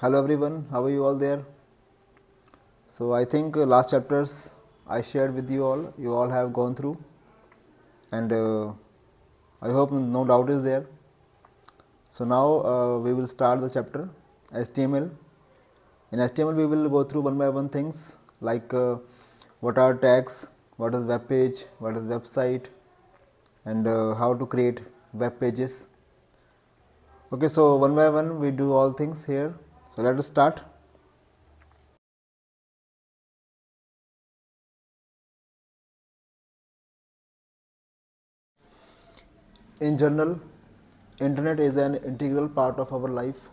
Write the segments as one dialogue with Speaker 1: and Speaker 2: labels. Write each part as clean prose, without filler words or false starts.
Speaker 1: Hello everyone, how are you all there? So I think last chapters I shared with you all have gone through, and I hope no doubt is there. So now we will start the chapter HTML. In HTML we will go through one by one things like what are tags, what is web page, what is website, and how to create web pages. Okay, so one by one we do all things here. So let us start. In general, internet is an integral part of our life.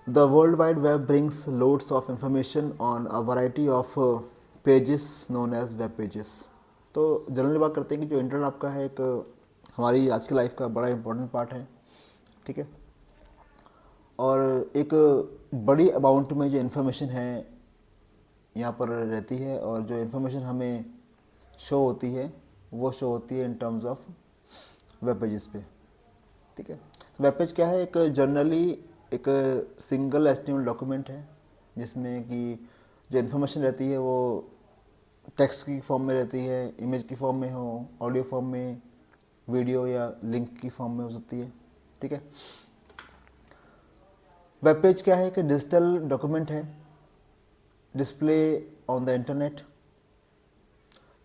Speaker 1: The World Wide Web brings loads of information on a variety of pages known as web pages. तो generally बात करते हैं कि जो internet आपका है एक हमारी आज की लाइफ का बड़ा इम्पोर्टेंट पार्ट है, ठीक है। और एक बड़ी अमाउंट में जो इन्फॉर्मेशन है यहाँ पर रहती है, और जो इन्फॉर्मेशन हमें शो होती है वो शो होती है in terms of web pages पे, ठीक है। तो वेब पेज क्या है? एक जनरली एक सिंगल एचटीएमएल डॉक्यूमेंट है जिसमें कि जो इन्फॉर्मेशन रहती है वो टेक्स्ट की फॉर्म में रहती है, इमेज की फॉर्म में हो, ऑडियो फॉर्म में, वीडियो या लिंक की फॉर्म में हो सकती है, ठीक है। वेब पेज क्या है कि डिजिटल डॉक्यूमेंट है, display on the internet,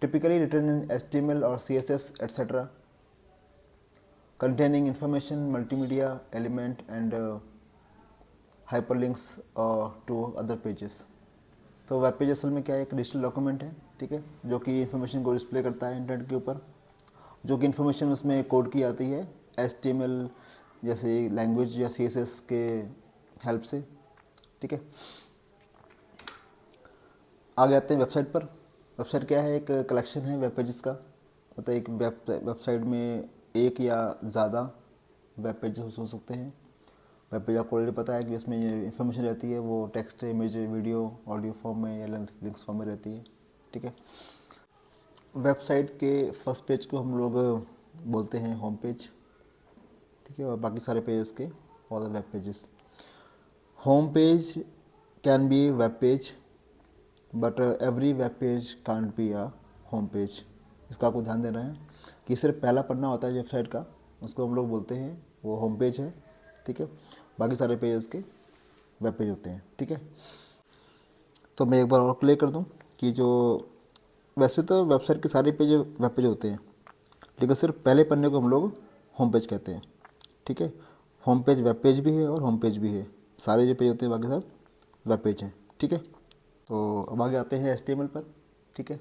Speaker 1: typically written in HTML or CSS etc., containing information, multimedia element and hyperlinks to other pages. तो वेब पेज असल में क्या है? एक डिजिटल डॉक्यूमेंट है, ठीक है, जो कि इन्फॉर्मेशन को डिस्प्ले करता है इंटरनेट के ऊपर, जो कि इन्फॉर्मेशन उसमें कोड की आती है HTML जैसे लैंग्वेज या CSS के हेल्प से, ठीक है। आगे आते हैं वेबसाइट पर। वेबसाइट क्या है? एक कलेक्शन है वेब पेजेस का, मतलब एक वेबसाइट में एक या ज़्यादा वेब पेजेस हो सकते हैं। वेब पेज आपको ऑलरेडी पता है कि इसमें इंफॉर्मेशन रहती है वो text, image, video, audio form में या लिंक्स फॉर्म में रहती है, ठीक है। वेबसाइट के फर्स्ट पेज को हम लोग बोलते हैं होम पेज, ठीक है, और बाकी सारे पेज उसके all web pages. Home page can be web page but every web page can't be a home page. इसका आपको ध्यान देना है कि सिर्फ पहला पन्ना होता है वेबसाइट का, उसको हम लोग बोलते हैं वो होम पेज है, ठीक है। बाकी सारे पेज उसके वेब पेज होते हैं, ठीक है। तो मैं एक बार और क्लियर कर दूं कि जो वैसे तो वेबसाइट के सारे पेज वेब पेज होते हैं, लेकिन सिर्फ पहले पन्ने को हम लोग होम पेज कहते हैं, ठीक है। होम पेज वेब पेज भी है और होम पेज भी है, सारे जो पेज होते हैं बाकी सब वेब पेज हैं, ठीक है। तो अब आगे आते हैं HTML पर, ठीक है।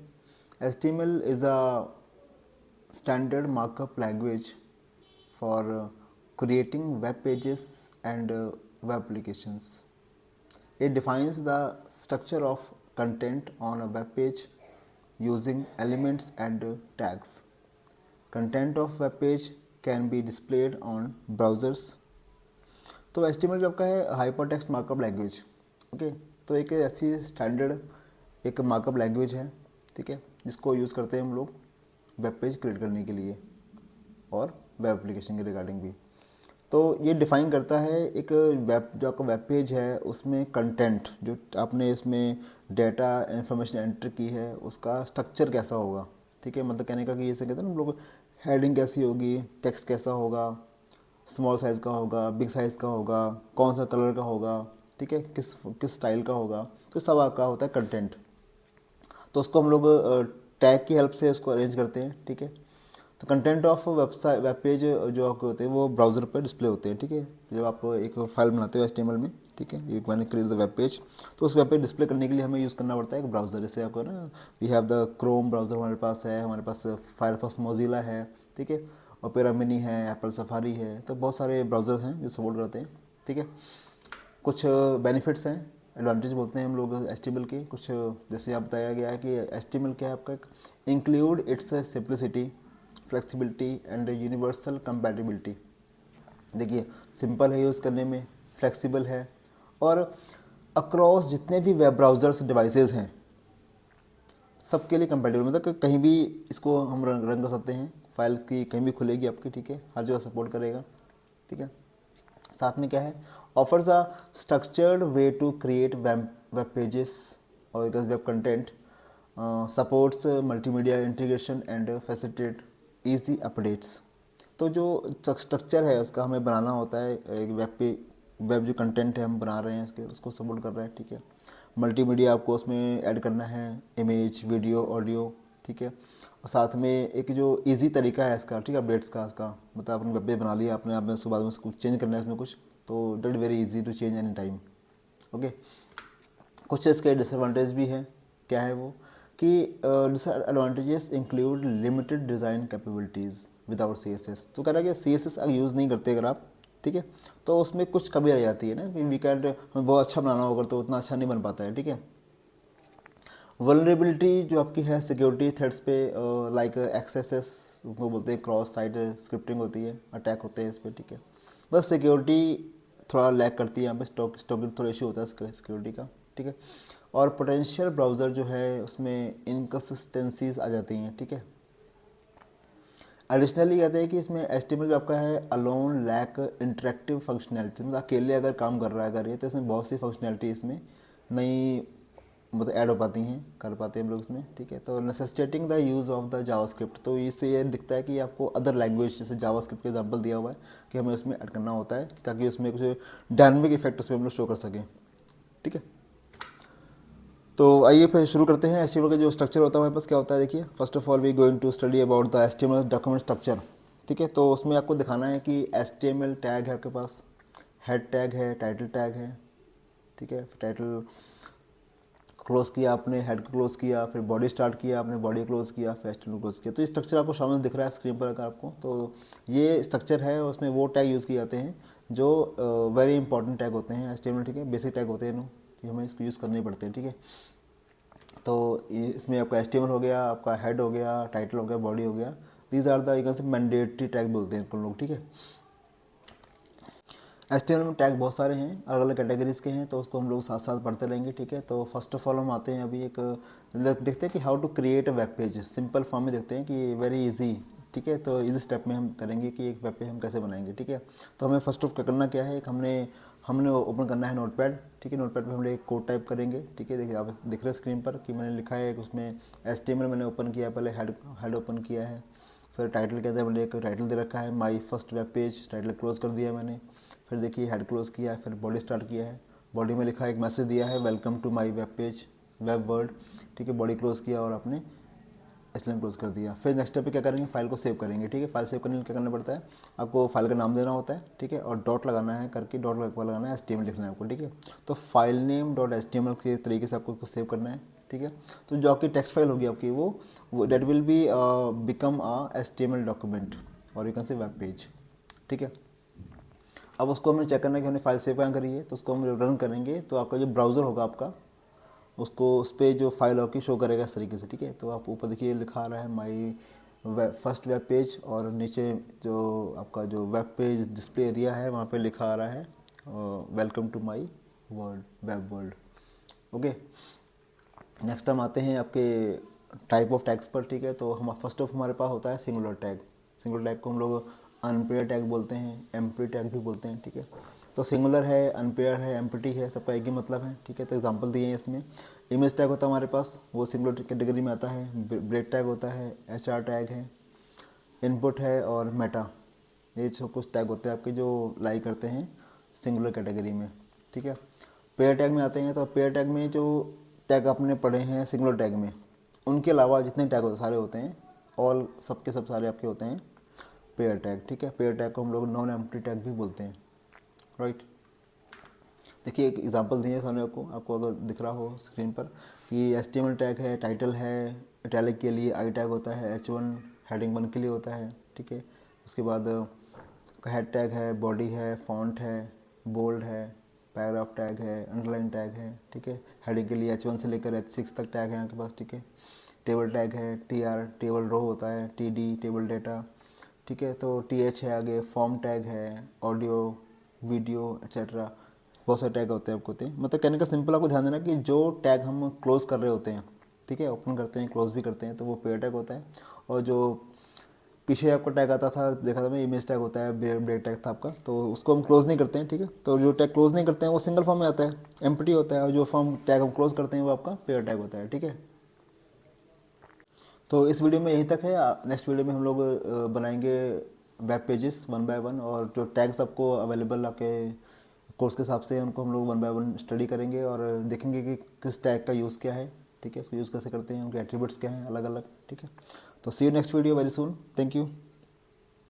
Speaker 1: HTML is a standard markup language for creating web pages and web applications. It defines the structure of content on a web page using elements and tags. Content of web page can be displayed on browsers. तो HTML जो आपका है hyper text markup language, okay. तो एक ऐसी standard एक markup language है, ठीक है, जिसको यूज़ करते हैं हम लोग वेब पेज क्रिएट करने के लिए और वेब एप्लीकेशन के रिगार्डिंग भी। तो ये डिफ़ाइन करता है एक वेब जो आपका वेब पेज है उसमें कंटेंट जो आपने इसमें डेटा इन्फॉर्मेशन एंटर की है उसका स्ट्रक्चर कैसा होगा, ठीक है। मतलब कहने का कि ये से कहते हैं ना हम लोग, हेडिंग कैसी होगी, टेक्स्ट कैसा होगा, स्मॉल साइज़ का होगा, बिग साइज़ का होगा, कौन सा कलर का होगा, ठीक है, किस स्टाइल का होगा, तो सब आपका होता है कंटेंट। तो उसको हम लोग टैग की हेल्प से उसको अरेंज करते हैं, ठीक है। तो content of website web page जो आपके होते हैं वो ब्राउज़र पर डिस्प्ले होते हैं, ठीक है। जब आप एक फाइल बनाते हो HTML में, ठीक है, you can create the web page, तो उस वेब पेज डिस्प्ले करने के लिए हमें यूज़ करना पड़ता है एक ब्राउज़र। जैसे आपको ना we have the Chrome browser हमारे पास है, हमारे पास फायरफॉक्स मोजिला है, ठीक है, ओपेरा मिनी है, एप्पल सफारी है, तो बहुत सारे ब्राउज़र हैं जो सपोर्ट करते हैं, ठीक है। कुछ बेनिफिट्स हैं, एडवांटेज बोलते हैं हम लोग HTML के कुछ, जैसे यहाँ बताया गया है कि HTML क्या है आपका, include it's simplicity, flexibility and universal compatibility. देखिए सिंपल है यूज़ करने में, फ्लेक्सिबल है, और अक्रॉस जितने भी वेब ब्राउज़र्स डिवाइसेस हैं सबके लिए कंपैटिबल, मतलब कि कहीं भी इसको हम रन कर सकते हैं, फाइल की कहीं भी खुलेगी आपकी, ठीक है, हर जगह सपोर्ट करेगा, ठीक है। साथ में क्या है, offers a structured way to create web pages और web content, supports multimedia integration and facilitate easy updates. तो जो स्ट्रक्चर है उसका हमें बनाना होता है, एक वेब जो कंटेंट है हम बना रहे हैं उसको सपोर्ट कर रहा है, ठीक है। मल्टीमीडिया आपको उसमें ऐड करना है, इमेज, वीडियो, ऑडियो, ठीक है। और साथ में एक जो इजी तरीका है इसका, ठीक है, अपडेट्स का, इसका मतलब आपने वेब पेज बना लिया आपने, आपने उसके बाद में उसको चेंज करना है इसमें कुछ, तो that very easy to change any time. Okay, कुछ इसके डिसएडवांटेज भी हैं। क्या है वो कि disadvantages include limited design capabilities without CSS। तो कह रहा है कि CSS अगर यूज़ नहीं करते अगर आप, ठीक है, तो उसमें कुछ कमी रह जाती है ना, कि वीकेंड हमें बहुत अच्छा बनाना होगा तो उतना अच्छा नहीं बन पाता है, ठीक है। वल्नरेबिलिटी जो आपकी है सिक्योरिटी थ्रेड्स पे, लाइक एक्सेसेस वो बोलते हैं, क्रॉस साइट स्क्रिप्टिंग होती है, अटैक होते हैं इस पर, ठीक है। बस सिक्योरिटी थोड़ा लैग करती है यहाँ पे, स्टॉक थोड़ा इशू होता है सिक्योरिटी का, ठीक है। और पोटेंशियल ब्राउज़र जो है उसमें इनकन्सिस्टेंसीज आ जाती हैं, ठीक है। एडिशनली कहते हैं कि इसमें HTML जो आपका है अलोन लैक इंटरेक्टिव फंक्शनैलिटी, मतलब अकेले अगर काम कर रहा है अगर ये, तो इसमें बहुत सी फंक्शनैलिटी इसमें नहीं मतलब ऐड हो पाती हैं, कर पाते हैं हम लोग इसमें, ठीक है। तो necessitating the use of the JavaScript, तो इससे ये दिखता है कि आपको अदर लैंग्वेज जैसे जावास्क्रिप्ट का एग्जांपल दिया हुआ है कि हमें उसमें ऐड करना होता है ताकि उसमें कुछ डायनामिक इफेक्ट उसमें हम लोग शो कर सकें, ठीक है। तो आइए फिर शुरू करते हैं। HTML का जो स्ट्रक्चर होता है हमारे पास क्या होता है, देखिए, first of all we going to study about the HTML document structure, ठीक है। तो उसमें आपको दिखाना है कि HTML टैग है आपके पास, हेड टैग है, टाइटल टैग है, ठीक है। टाइटल क्लोज किया आपने, हेड को क्लोज किया, फिर बॉडी स्टार्ट किया आपने, बॉडी क्लोज किया, फिर HTML क्लोज किया। तो ये स्ट्रक्चर आपको सामने दिख रहा है स्क्रीन पर अगर आपको, तो ये स्ट्रक्चर है, उसमें वो टैग यूज़ किए जाते हैं जो वेरी इंपॉर्टेंट टैग होते हैं HTML, ठीक है, बेसिक टैग होते हैं, ये हमें इसको यूज़ करने पड़ते हैं, ठीक है। तो इसमें आपका HTML हो गया, आपका हेड हो गया, टाइटल हो गया, बॉडी हो गया, दीज आर द से मैंडेटरी टैग बोलते हैं लोग, ठीक है। HTML में टैग बहुत सारे हैं, अलग अलग कैटेगरीज के हैं, तो उसको हम लोग साथ साथ पढ़ते रहेंगे, ठीक है। तो फर्स्ट ऑफ ऑल हम आते हैं अभी एक देखते हैं कि how to create a web page, simple form में देखते हैं कि वेरी इजी, ठीक है। तो इस स्टेप में हम करेंगे कि एक वेब पेज हम कैसे बनाएंगे, ठीक है। तो हमें फर्स्ट ऑफ करना क्या है, एक हमने हमने ओपन करना है नोटपैड, ठीक है। नोटपैड पे हम लोग एक कोड टाइप करेंगे, ठीक है। देखिए आप दिख रहे हैं स्क्रीन पर कि मैंने लिखा है उसमें HTML मैंने ओपन किया, पहले हेड ओपन किया है, फिर टाइटल के अंदर मैंने एक टाइटल दे रखा है my first web page, title close कर दिया मैंने, फिर देखिए हेड क्लोज किया है, फिर बॉडी स्टार्ट किया है, बॉडी में लिखा एक मैसेज दिया है welcome to my web page web world, ठीक है। बॉडी क्लोज किया और आपने HTML क्लोज कर दिया। फिर नेक्स्ट स्टेप पे क्या करेंगे, फाइल को सेव करेंगे, ठीक है। फाइल सेव करने के लिए क्या करना पड़ता है, आपको फाइल का नाम देना होता है, ठीक है, और डॉट लगाना है, करके डॉट लगाना है, HTML लिखना है आपको, ठीक है। तो फाइल नेम डॉट HTML के तरीके से आपको सेव करना है, ठीक है। तो जो आपकी टेक्स्ट फाइल होगी आपकी वो that will be become a HTML document और you can say web page, ठीक है। अब उसको हमें चेक करना है कि हमने फाइल सेव कहाँ करी है, तो उसको हम रन करेंगे तो आपका जो ब्राउज़र होगा आपका, उसको उस पर जो फाइल आपकी शो करेगा इस तरीके से, ठीक है। तो आप ऊपर देखिए लिखा आ रहा है माई फर्स्ट वेब पेज, और नीचे जो आपका जो वेब पेज डिस्प्ले एरिया है वहाँ पे लिखा आ रहा है welcome to my world web world. Okay, next हम आते हैं आपके टाइप ऑफ टैग्स पर, ठीक है। तो हम फर्स्ट ऑफ हमारे पास होता है सिंगुलर टैग। सिंगुलर टैग को हम लोग अनपेयर टैग बोलते हैं, एम्प्टी टैग भी बोलते हैं, ठीक है। तो सिंगुलर है, अनपेयर है, एम्प्टी है, सबका एक ही मतलब है, ठीक है। तो एग्जांपल दिए हैं इसमें। इमेज टैग होता है हमारे पास, वो सिंगुलर कैटेगरी में आता है। ब्रेक टैग होता है, HR टैग है, इनपुट है और मेटा, ये सब कुछ टैग होते हैं आपके जो लाई करते हैं सिंगुलर कैटेगरी में, ठीक है। पेयर टैग में आते हैं, तो पेयर टैग में जो टैग आपने पढ़े हैं सिंगुलर टैग में, उनके अलावा जितने टैग होते सारे होते हैं, ऑल सबके सब सारे आपके होते हैं पेयर टैग, ठीक है। पेयर टैग को हम लोग नॉन एम्प्टी टैग भी बोलते हैं, राइट। देखिए एक एग्जांपल दिए सामने आपको अगर दिख रहा हो स्क्रीन पर कि HTML टैग है, टाइटल है, इटैलिक के लिए आई टैग होता है, H1 हेडिंग 1 के लिए होता है, ठीक है। उसके बाद हेड टैग है, बॉडी है, फॉन्ट है, बोल्ड है, पैराग्राफ टैग है, अंडरलाइन टैग है, ठीक है। हेडिंग के लिए H1 से लेकर H6 तक टैग है आपके पास, ठीक है। टेबल टैग है, TR टेबल रो होता है, TD टेबल डेटा, ठीक है। तो TH है आगे, फॉर्म टैग है, ऑडियो, वीडियो एक्सेट्रा, बहुत सारे टैग होते हैं आपको होते हैं। मतलब कहने का सिंपल आपको ध्यान देना कि जो टैग हम क्लोज कर रहे होते हैं, ठीक है, ओपन करते हैं क्लोज भी करते हैं, तो वो पेयर टैग होता है। और जो पीछे आपका टैग आता था, देखा था मैं, इमेज टैग होता है, ब्रेक टैग था आपका, तो उसको हम क्लोज नहीं करते हैं, ठीक है। तो जो टैग क्लोज नहीं करते हैं वो सिंगल फॉर्म में आता है, एम्प्टी होता है, और जो फॉर्म टैग हम क्लोज करते हैं वो आपका पेयर टैग होता है, ठीक है। तो इस वीडियो में यहीं तक है। नेक्स्ट वीडियो में हम लोग बनाएंगे web pages one by one, और जो टैग्स आपको अवेलेबल आपके कोर्स के हिसाब से उनको हम लोग वन बाय वन स्टडी करेंगे और देखेंगे कि किस टैग का यूज़ क्या है, ठीक है, इसको यूज़ कैसे करते हैं, उनके एट्रीब्यूट्स क्या हैं अलग अलग, ठीक है। तो see you next video very soon, thank you.